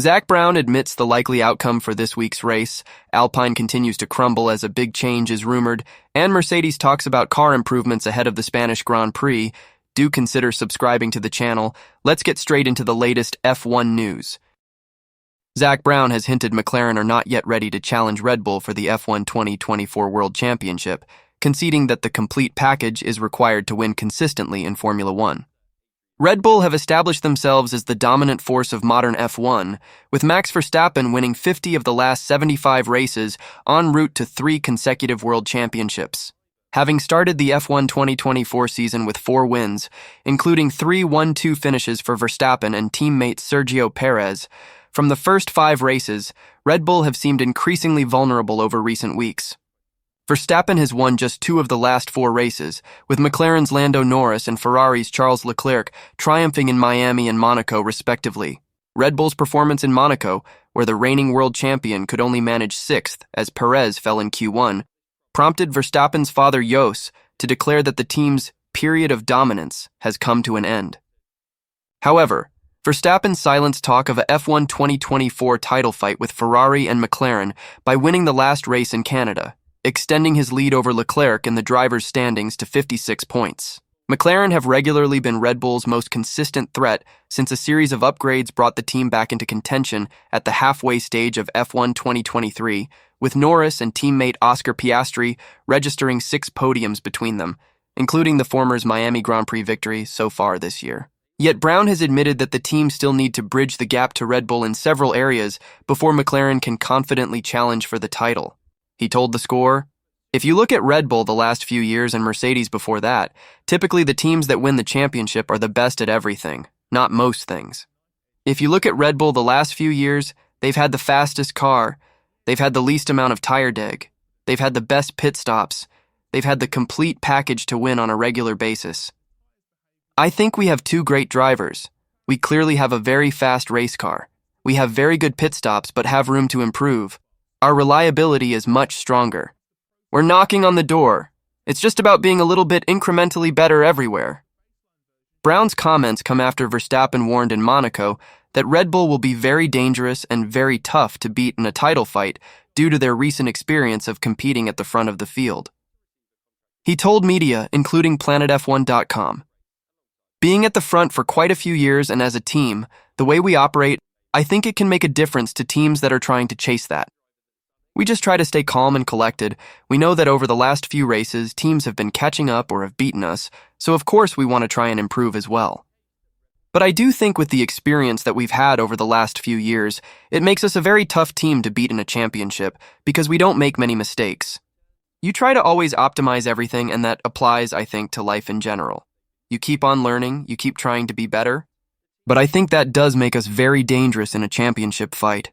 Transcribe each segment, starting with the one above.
Zak Brown admits the likely outcome for this week's race. Alpine continues to crumble as a big change is rumored, and Mercedes talks about car improvements ahead of the Spanish Grand Prix. Do consider subscribing to the channel. Let's get straight into the latest F1 news. Zak Brown has hinted McLaren are not yet ready to challenge Red Bull for the F1 2024 World Championship, conceding that the complete package is required to win consistently in Formula One. Red Bull have established themselves as the dominant force of modern F1, with Max Verstappen winning 50 of the last 75 races en route to 3 consecutive world championships. Having started the F1 2024 season with 4 wins, including 3 1-2 finishes for Verstappen and teammate Sergio Perez, from the first 5 races, Red Bull have seemed increasingly vulnerable over recent weeks. Verstappen has won just 2 of the last 4 races, with McLaren's Lando Norris and Ferrari's Charles Leclerc triumphing in Miami and Monaco respectively. Red Bull's performance in Monaco, where the reigning world champion could only manage 6th as Perez fell in Q1, prompted Verstappen's father Jos to declare that the team's period of dominance has come to an end. However, Verstappen silenced talk of a F1 2024 title fight with Ferrari and McLaren by winning the last race in Canada, extending his lead over Leclerc in the drivers' standings to 56 points. McLaren have regularly been Red Bull's most consistent threat since a series of upgrades brought the team back into contention at the halfway stage of F1 2023, with Norris and teammate Oscar Piastri registering 6 podiums between them, including the former's Miami Grand Prix victory so far this year. Yet Brown has admitted that the team still need to bridge the gap to Red Bull in several areas before McLaren can confidently challenge for the title. He told The Score, "If you look at Red Bull the last few years and Mercedes before that, typically the teams that win the championship are the best at everything, not most things. If you look at Red Bull the last few years, they've had the fastest car, they've had the least amount of tire deg, they've had the best pit stops, they've had the complete package to win on a regular basis. I think we have 2 great drivers. We clearly have a very fast race car. We have very good pit stops but have room to improve. Our reliability is much stronger. We're knocking on the door. It's just about being a little bit incrementally better everywhere." Brown's comments come after Verstappen warned in Monaco that Red Bull will be very dangerous and very tough to beat in a title fight due to their recent experience of competing at the front of the field. He told media, including PlanetF1.com, "Being at the front for quite a few years and as a team, the way we operate, I think it can make a difference to teams that are trying to chase that. We just try to stay calm and collected. We know that over the last few races, teams have been catching up or have beaten us, so of course we want to try and improve as well. But I do think with the experience that we've had over the last few years, it makes us a very tough team to beat in a championship because we don't make many mistakes. You try to always optimize everything, and that applies, I think, to life in general. You keep on learning, you keep trying to be better, but I think that does make us very dangerous in a championship fight."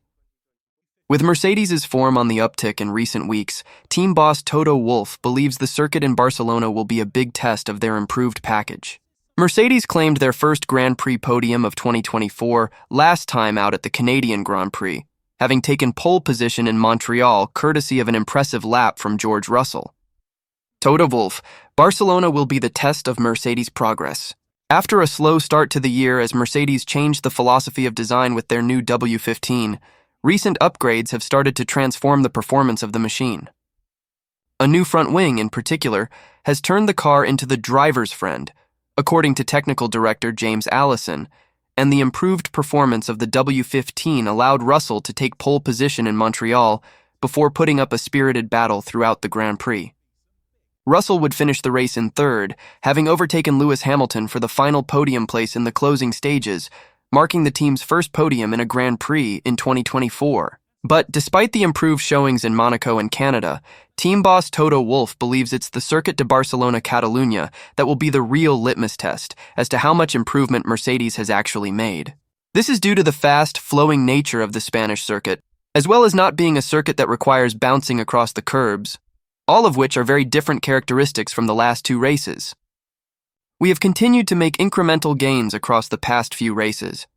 With Mercedes' form on the uptick in recent weeks, team boss Toto Wolff believes the circuit in Barcelona will be a big test of their improved package. Mercedes claimed their first Grand Prix podium of 2024 last time out at the Canadian Grand Prix, having taken pole position in Montreal courtesy of an impressive lap from George Russell. Toto Wolff, "Barcelona will be the test of Mercedes' progress. After a slow start to the year as Mercedes changed the philosophy of design with their new W15, recent upgrades have started to transform the performance of the machine. A new front wing, in particular, has turned the car into the driver's friend, according to technical director James Allison, and the improved performance of the W15 allowed Russell to take pole position in Montreal before putting up a spirited battle throughout the Grand Prix. Russell would finish the race in 3rd, having overtaken Lewis Hamilton for the final podium place in the closing stages, marking the team's first podium in a Grand Prix in 2024. But despite the improved showings in Monaco and Canada, team boss Toto Wolff believes it's the Circuit de Barcelona-Catalunya that will be the real litmus test as to how much improvement Mercedes has actually made. This is due to the fast, flowing nature of the Spanish circuit, as well as not being a circuit that requires bouncing across the curbs, all of which are very different characteristics from the last 2 races. We have continued to make incremental gains across the past few races.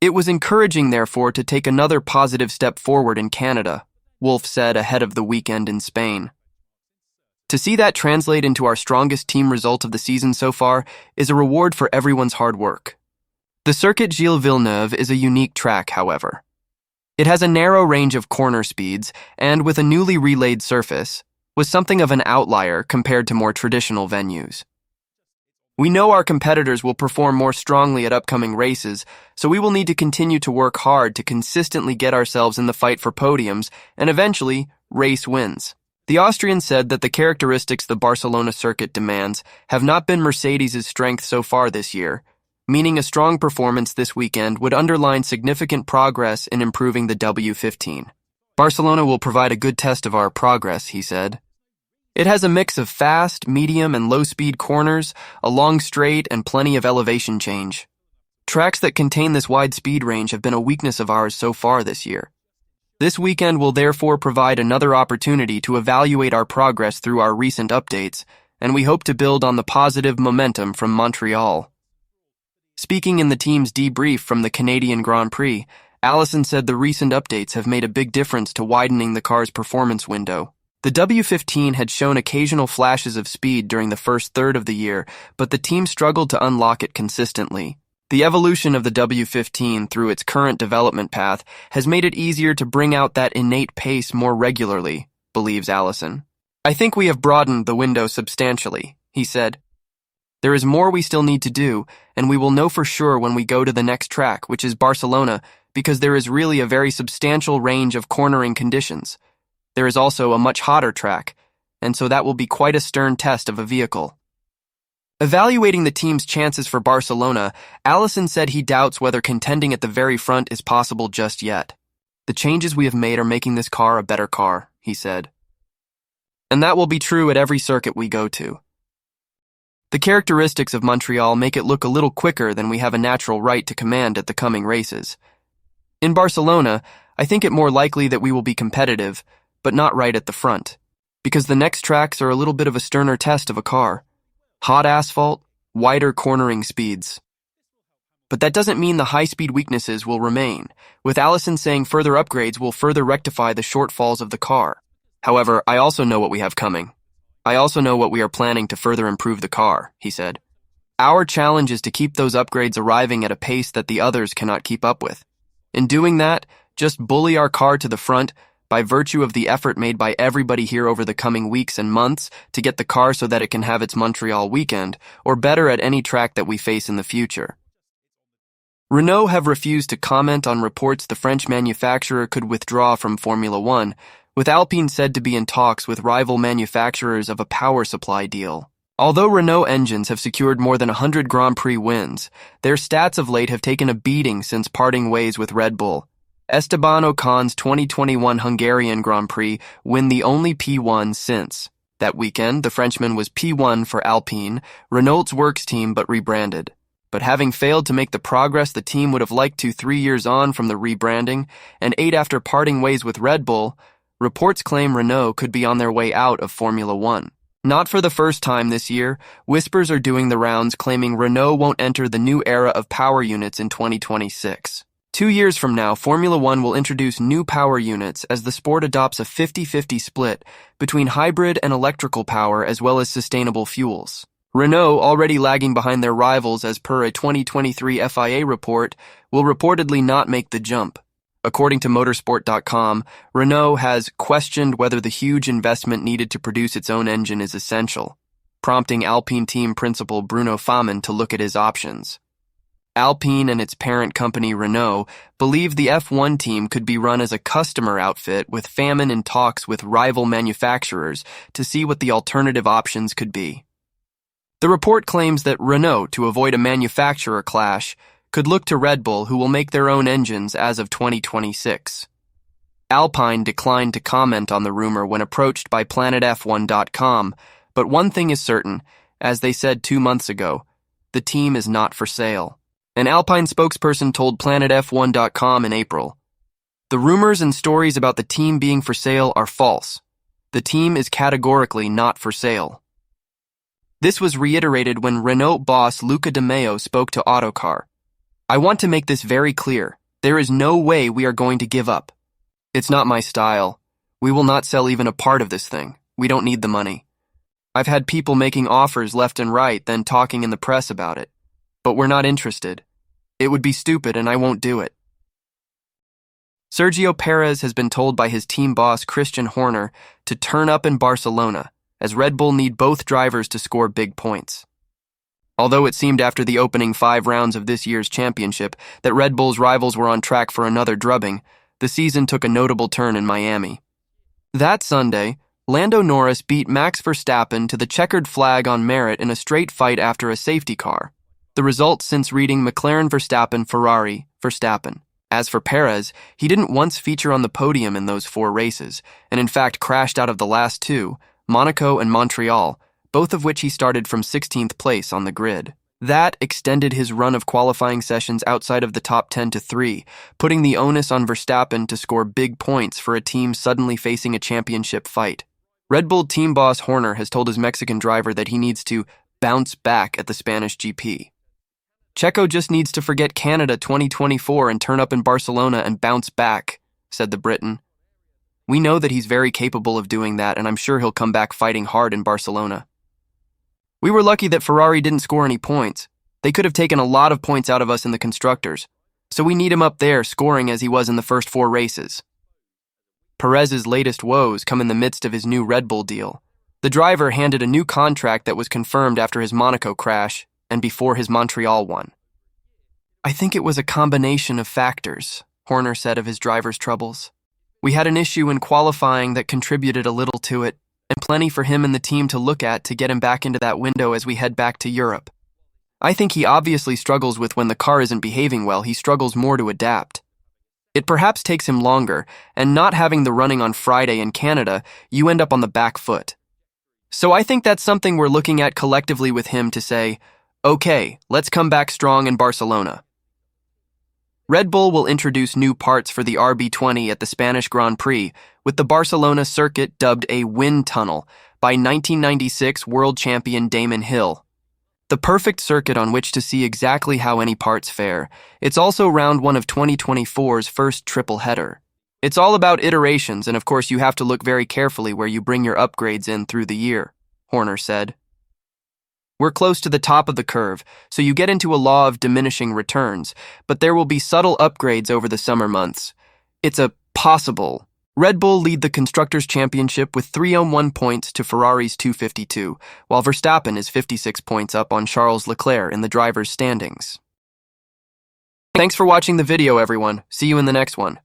It was encouraging, therefore, to take another positive step forward in Canada, Wolff said ahead of the weekend in Spain. To see that translate into our strongest team result of the season so far is a reward for everyone's hard work. The Circuit Gilles Villeneuve is a unique track, however. It has a narrow range of corner speeds, and with a newly relayed surface, was something of an outlier compared to more traditional venues. We know our competitors will perform more strongly at upcoming races, so we will need to continue to work hard to consistently get ourselves in the fight for podiums and eventually race wins. The Austrian said that the characteristics the Barcelona circuit demands have not been Mercedes' strength so far this year, meaning a strong performance this weekend would underline significant progress in improving the W15. Barcelona will provide a good test of our progress, he said. It has a mix of fast, medium, and low-speed corners, a long straight, and plenty of elevation change. Tracks that contain this wide speed range have been a weakness of ours so far this year. This weekend will therefore provide another opportunity to evaluate our progress through our recent updates, and we hope to build on the positive momentum from Montreal. Speaking in the team's debrief from the Canadian Grand Prix, Allison said the recent updates have made a big difference to widening the car's performance window. The W15 had shown occasional flashes of speed during the first third of the year, but the team struggled to unlock it consistently. The evolution of the W15 through its current development path has made it easier to bring out that innate pace more regularly, believes Allison. I think we have broadened the window substantially, he said. There is more we still need to do, and we will know for sure when we go to the next track, which is Barcelona, because there is really a very substantial range of cornering conditions. There is also a much hotter track, and so that will be quite a stern test of a vehicle. Evaluating the team's chances for Barcelona, Allison said he doubts whether contending at the very front is possible just yet. The changes we have made are making this car a better car, he said. And that will be true at every circuit we go to. The characteristics of Montreal make it look a little quicker than we have a natural right to command at the coming races. In Barcelona, I think it more likely that we will be competitive, but not right at the front, because the next tracks are a little bit of a sterner test of a car. Hot asphalt, wider cornering speeds. But that doesn't mean the high-speed weaknesses will remain, with Allison saying further upgrades will further rectify the shortfalls of the car. However, I also know what we have coming. I also know what we are planning to further improve the car, he said. Our challenge is to keep those upgrades arriving at a pace that the others cannot keep up with. In doing that, just bully our car to the front by virtue of the effort made by everybody here over the coming weeks and months to get the car so that it can have its Montreal weekend, or better at any track that we face in the future. Renault have refused to comment on reports the French manufacturer could withdraw from Formula One, with Alpine said to be in talks with rival manufacturers of a power supply deal. Although Renault engines have secured more than 100 Grand Prix wins, their stats of late have taken a beating since parting ways with Red Bull. Esteban Ocon's 2021 Hungarian Grand Prix win the only P1 since. That weekend, the Frenchman was P1 for Alpine, Renault's works team but rebranded. But having failed to make the progress the team would have liked to 3 years on from the rebranding, and 8 after parting ways with Red Bull, reports claim Renault could be on their way out of Formula One. Not for the first time this year, whispers are doing the rounds claiming Renault won't enter the new era of power units in 2026. 2 years from now, Formula One will introduce new power units as the sport adopts a 50-50 split between hybrid and electrical power as well as sustainable fuels. Renault, already lagging behind their rivals as per a 2023 FIA report, will reportedly not make the jump. According to Motorsport.com, Renault has questioned whether the huge investment needed to produce its own engine is essential, prompting Alpine team principal Bruno Famin to look at his options. Alpine and its parent company Renault believe the F1 team could be run as a customer outfit with Famin in talks with rival manufacturers to see what the alternative options could be. The report claims that Renault, to avoid a manufacturer clash, could look to Red Bull, who will make their own engines as of 2026. Alpine declined to comment on the rumor when approached by PlanetF1.com, but one thing is certain, as they said 2 months ago, the team is not for sale. An Alpine spokesperson told PlanetF1.com in April, "The rumors and stories about the team being for sale are false. The team is categorically not for sale." This was reiterated when Renault boss Luca De Meo spoke to Autocar. "I want to make this very clear. There is no way we are going to give up. It's not my style. We will not sell even a part of this thing. We don't need the money. I've had people making offers left and right, then talking in the press about it. But we're not interested. It would be stupid and I won't do it." Sergio Perez has been told by his team boss Christian Horner to turn up in Barcelona, as Red Bull need both drivers to score big points. Although it seemed after the opening 5 rounds of this year's championship that Red Bull's rivals were on track for another drubbing, the season took a notable turn in Miami. That Sunday, Lando Norris beat Max Verstappen to the checkered flag on merit in a straight fight after a safety car. The result since reading McLaren Verstappen Ferrari Verstappen. As for Perez, he didn't once feature on the podium in those 4 races, and in fact crashed out of the last 2, Monaco and Montreal, both of which he started from 16th place on the grid. That extended his run of qualifying sessions outside of the top 10 to 3, putting the onus on Verstappen to score big points for a team suddenly facing a championship fight. Red Bull team boss Horner has told his Mexican driver that he needs to bounce back at the Spanish GP. Checo just needs to forget Canada 2024 and turn up in Barcelona and bounce back, said the Briton. We know that he's very capable of doing that, and I'm sure he'll come back fighting hard in Barcelona. We were lucky that Ferrari didn't score any points. They could have taken a lot of points out of us in the constructors, so we need him up there scoring as he was in the first 4 races. Perez's latest woes come in the midst of his new Red Bull deal. The driver handed a new contract that was confirmed after his Monaco crash and before his Montreal one. I think it was a combination of factors, Horner said of his driver's troubles. We had an issue in qualifying that contributed a little to it, and plenty for him and the team to look at to get him back into that window as we head back to Europe. I think he obviously struggles with when the car isn't behaving well, he struggles more to adapt. It perhaps takes him longer, and not having the running on Friday in Canada, you end up on the back foot. So I think that's something we're looking at collectively with him to say, okay, let's come back strong in Barcelona. Red Bull will introduce new parts for the RB20 at the Spanish Grand Prix, with the Barcelona circuit dubbed a wind tunnel by 1996 world champion Damon Hill. The perfect circuit on which to see exactly how any parts fare. It's also round 1 of 2024's first triple header. It's all about iterations, and of course you have to look very carefully where you bring your upgrades in through the year, Horner said. We're close to the top of the curve, so you get into a law of diminishing returns, but there will be subtle upgrades over the summer months. It's a possible. Red Bull lead the Constructors' Championship with 301 points to Ferrari's 252, while Verstappen is 56 points up on Charles Leclerc in the drivers' standings. Thanks for watching the video, everyone. See you in the next one.